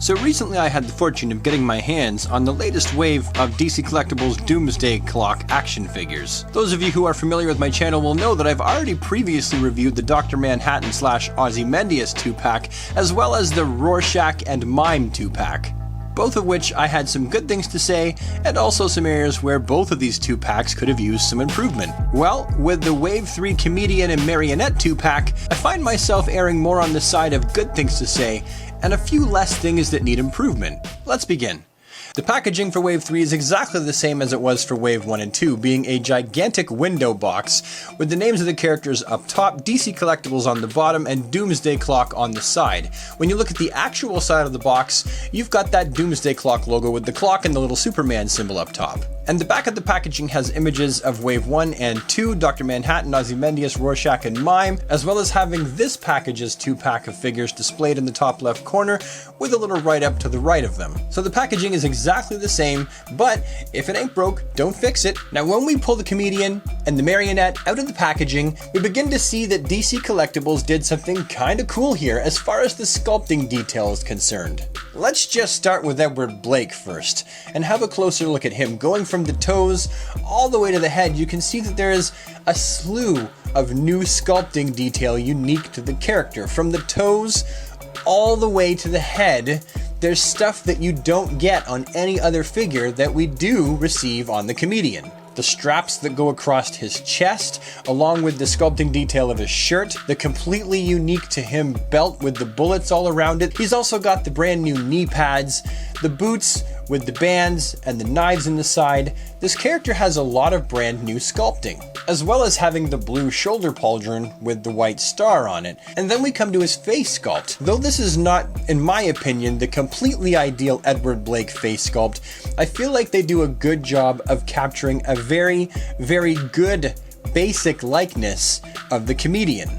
So recently I had the fortune of getting my hands on the latest wave of DC Collectibles Doomsday Clock action figures. Those of you who are familiar with my channel will know that I've already previously reviewed the Dr. Manhattan / Ozymandias 2-pack, as well as the Rorschach and Mime 2-pack. Both of which I had some good things to say, and also some areas where both of these 2-packs could have used some improvement. Well, with the Wave 3 Comedian and Marionette 2-pack, I find myself erring more on the side of good things to say, and a few less things that need improvement. Let's begin. The packaging for Wave 3 is exactly the same as it was for Wave 1 and 2, being a gigantic window box with the names of the characters up top, DC Collectibles on the bottom, and Doomsday Clock on the side. When you look at the actual side of the box, you've got that Doomsday Clock logo with the clock and the little Superman symbol up top. And the back of the packaging has images of Wave 1 and 2, Dr. Manhattan, Ozymandias, Rorschach, and Mime, as well as having this package's 2-pack of figures displayed in the top left corner with a little write-up to the right of them. So the packaging is exactly the same, but if it ain't broke, don't fix it. Now when we pull the Comedian and the Marionette out of the packaging, we begin to see that DC Collectibles did something kinda cool here as far as the sculpting detail is concerned. Let's just start with Edward Blake first, and have a closer look at him. Going from the toes all the way to the head, you can see that there is a slew of new sculpting detail unique to the character. From the toes all the way to the head, there's stuff that you don't get on any other figure that we do receive on the Comedian. The straps that go across his chest, along with the sculpting detail of his shirt, the completely unique to him belt with the bullets all around it. He's also got the brand new knee pads, the boots with the bands and the knives in the side. This character has a lot of brand new sculpting, as well as having the blue shoulder pauldron with the white star on it. And then we come to his face sculpt. Though this is not, in my opinion, the completely ideal Edward Blake face sculpt, I feel like they do a good job of capturing a very, very good basic likeness of the Comedian.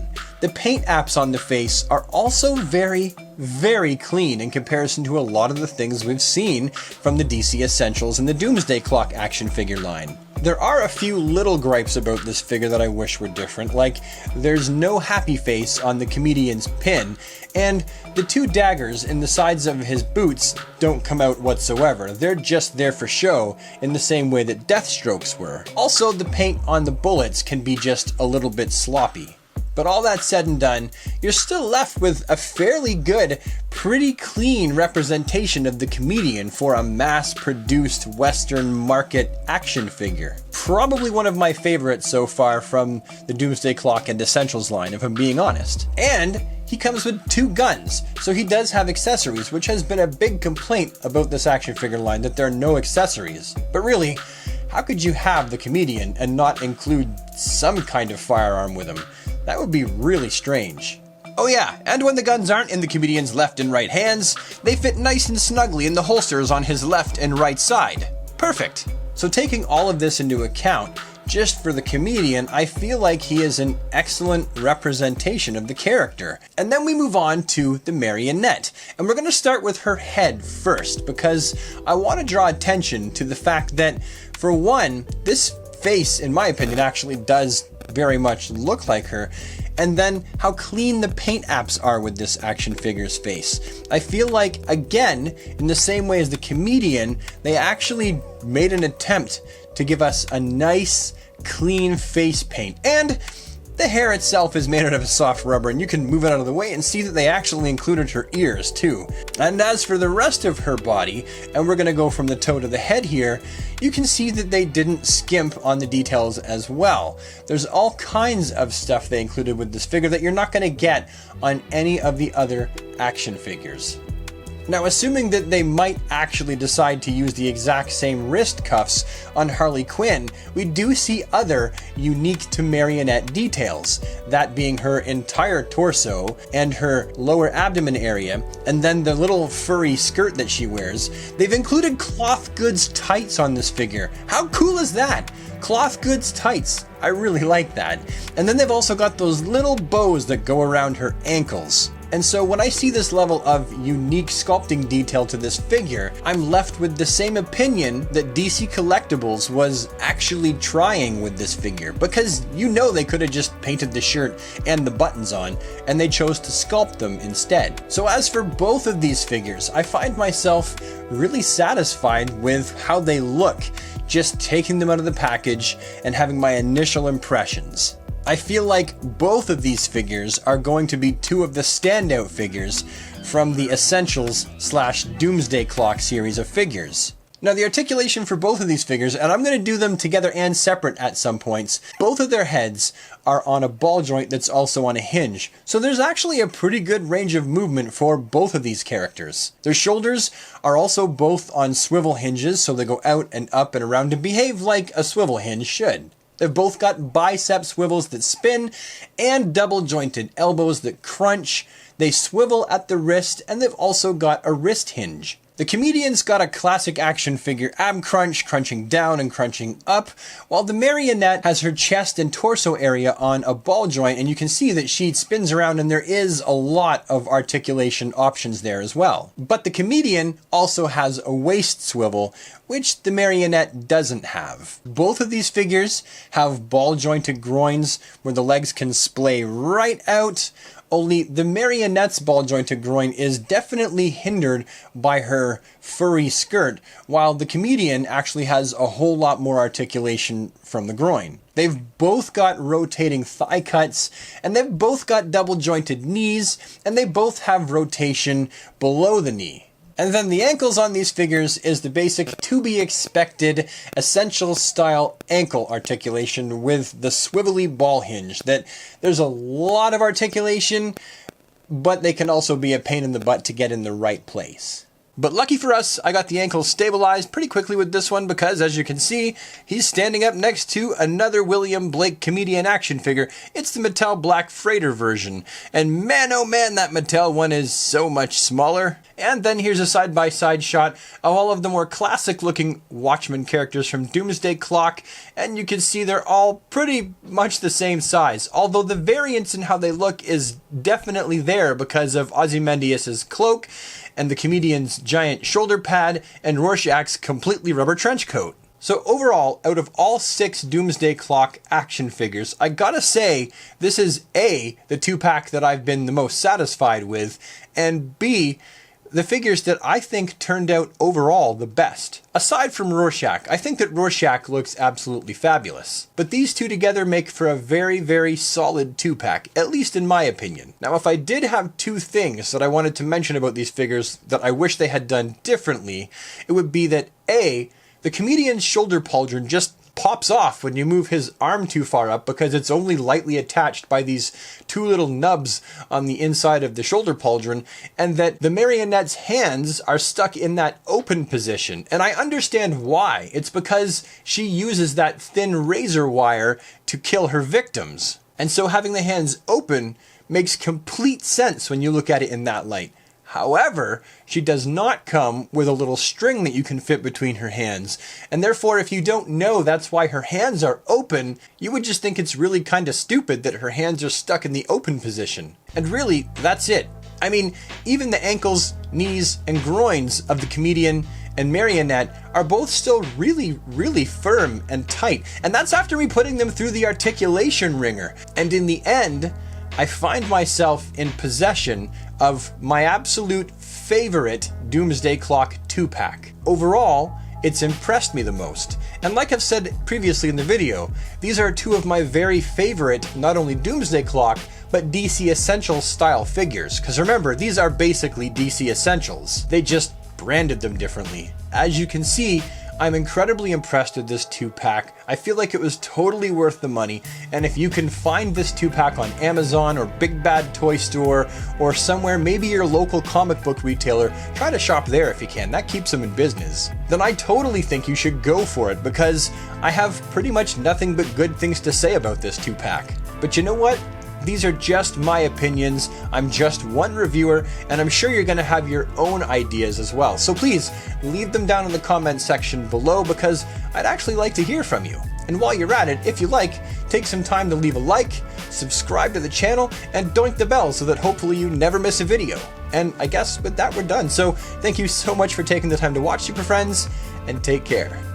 The paint apps on the face are also very, very clean in comparison to a lot of the things we've seen from the DC Essentials and the Doomsday Clock action figure line. There are a few little gripes about this figure that I wish were different, like there's no happy face on the Comedian's pin, and the 2 daggers in the sides of his boots don't come out whatsoever. They're just there for show in the same way that Deathstroke's were. Also, the paint on the bullets can be just a little bit sloppy. But all that said and done, you're still left with a fairly good, pretty clean representation of the Comedian for a mass-produced Western market action figure. Probably one of my favorites so far from the Doomsday Clock and Essentials line, if I'm being honest. And he comes with 2 guns, so he does have accessories, which has been a big complaint about this action figure line, that there are no accessories. But really, how could you have the Comedian and not include some kind of firearm with him? That would be really strange. Oh yeah, and when the guns aren't in the Comedian's left and right hands, they fit nice and snugly in the holsters on his left and right side. Perfect. So taking all of this into account, just for the Comedian, I feel like he is an excellent representation of the character. And then we move on to the Marionette. And we're going to start with her head first, because I want to draw attention to the fact that, for one, this face, in my opinion, actually does very much look like her, and then how clean the paint apps are with this action figure's face. I feel like, again, in the same way as the Comedian, they actually made an attempt to give us a nice, clean face paint. And the hair itself is made out of a soft rubber, and you can move it out of the way and see that they actually included her ears too. And as for the rest of her body, and we're going to go from the toe to the head here, you can see that they didn't skimp on the details as well. There's all kinds of stuff they included with this figure that you're not going to get on any of the other action figures. Now, assuming that they might actually decide to use the exact same wrist cuffs on Harley Quinn, we do see other unique to Marionette details, that being her entire torso and her lower abdomen area, and then the little furry skirt that she wears. They've included cloth goods tights on this figure. How cool is that? Cloth goods tights. I really like that. And then they've also got those little bows that go around her ankles. And so when I see this level of unique sculpting detail to this figure, I'm left with the same opinion that DC Collectibles was actually trying with this figure, because you know they could have just painted the shirt and the buttons on, and they chose to sculpt them instead. So as for both of these figures, I find myself really satisfied with how they look, just taking them out of the package and having my initial impressions. I feel like both of these figures are going to be two of the standout figures from the Essentials / Doomsday Clock series of figures. Now the articulation for both of these figures, and I'm going to do them together and separate at some points, both of their heads are on a ball joint that's also on a hinge. So there's actually a pretty good range of movement for both of these characters. Their shoulders are also both on swivel hinges, so they go out and up and around and behave like a swivel hinge should. They've both got bicep swivels that spin and double jointed elbows that crunch. They swivel at the wrist, and they've also got a wrist hinge. The Comedian's got a classic action figure ab crunch, crunching down and crunching up, while the Marionette has her chest and torso area on a ball joint, and you can see that she spins around and there is a lot of articulation options there as well. But the Comedian also has a waist swivel, which the Marionette doesn't have. Both of these figures have ball jointed groins where the legs can splay right out. Only the Marionette's ball jointed groin is definitely hindered by her furry skirt, while the Comedian actually has a whole lot more articulation from the groin. They've both got rotating thigh cuts, and they've both got double jointed knees, and they both have rotation below the knee. And then the ankles on these figures is the basic to-be-expected Essentials-style ankle articulation with the swivelly ball hinge. That there's a lot of articulation, but they can also be a pain in the butt to get in the right place. But lucky for us, I got the ankles stabilized pretty quickly with this one because, as you can see, he's standing up next to another William Blake Comedian action figure. It's the Mattel Black Freighter version. And man, oh man, that Mattel one is so much smaller. And then here's a side-by-side shot of all of the more classic-looking Watchmen characters from Doomsday Clock, and you can see they're all pretty much the same size, although the variance in how they look is definitely there because of Ozymandias' cloak, and the Comedian's giant shoulder pad, and Rorschach's completely rubber trench coat. So overall, out of all 6 Doomsday Clock action figures, I gotta say, this is A, the 2-pack that I've been the most satisfied with, and B, the figures that I think turned out overall the best. Aside from Rorschach, I think that Rorschach looks absolutely fabulous. But these two together make for a very, very solid 2-pack, at least in my opinion. Now, if I did have 2 things that I wanted to mention about these figures that I wish they had done differently, it would be that A, the Comedian's shoulder pauldron just pops off when you move his arm too far up because it's only lightly attached by these 2 little nubs on the inside of the shoulder pauldron, and that the Marionette's hands are stuck in that open position. And I understand why. It's because she uses that thin razor wire to kill her victims. And so having the hands open makes complete sense when you look at it in that light. However, she does not come with a little string that you can fit between her hands, and therefore if you don't know that's why her hands are open, you would just think it's really kind of stupid that her hands are stuck in the open position. And really, that's it. I mean, even the ankles, knees, and groins of the Comedian and Marionette are both still really, really firm and tight, and that's after me putting them through the articulation ringer. And in the end, I find myself in possession of my absolute favorite Doomsday Clock 2-pack. Overall, it's impressed me the most. And like I've said previously in the video, these are 2 of my very favorite, not only Doomsday Clock, but DC Essentials style figures. Because remember, these are basically DC Essentials. They just branded them differently. As you can see, I'm incredibly impressed with this 2-pack. I feel like it was totally worth the money, and if you can find this 2-pack on Amazon or Big Bad Toy Store or somewhere, maybe your local comic book retailer, try to shop there if you can. That keeps them in business. Then I totally think you should go for it because I have pretty much nothing but good things to say about this 2-pack. But you know what? These are just my opinions. I'm just one reviewer, and I'm sure you're going to have your own ideas as well. So please leave them down in the comment section below because I'd actually like to hear from you. And while you're at it, if you like, take some time to leave a like, subscribe to the channel, and doink the bell so that hopefully you never miss a video. And I guess with that we're done. So thank you so much for taking the time to watch, super friends, and take care.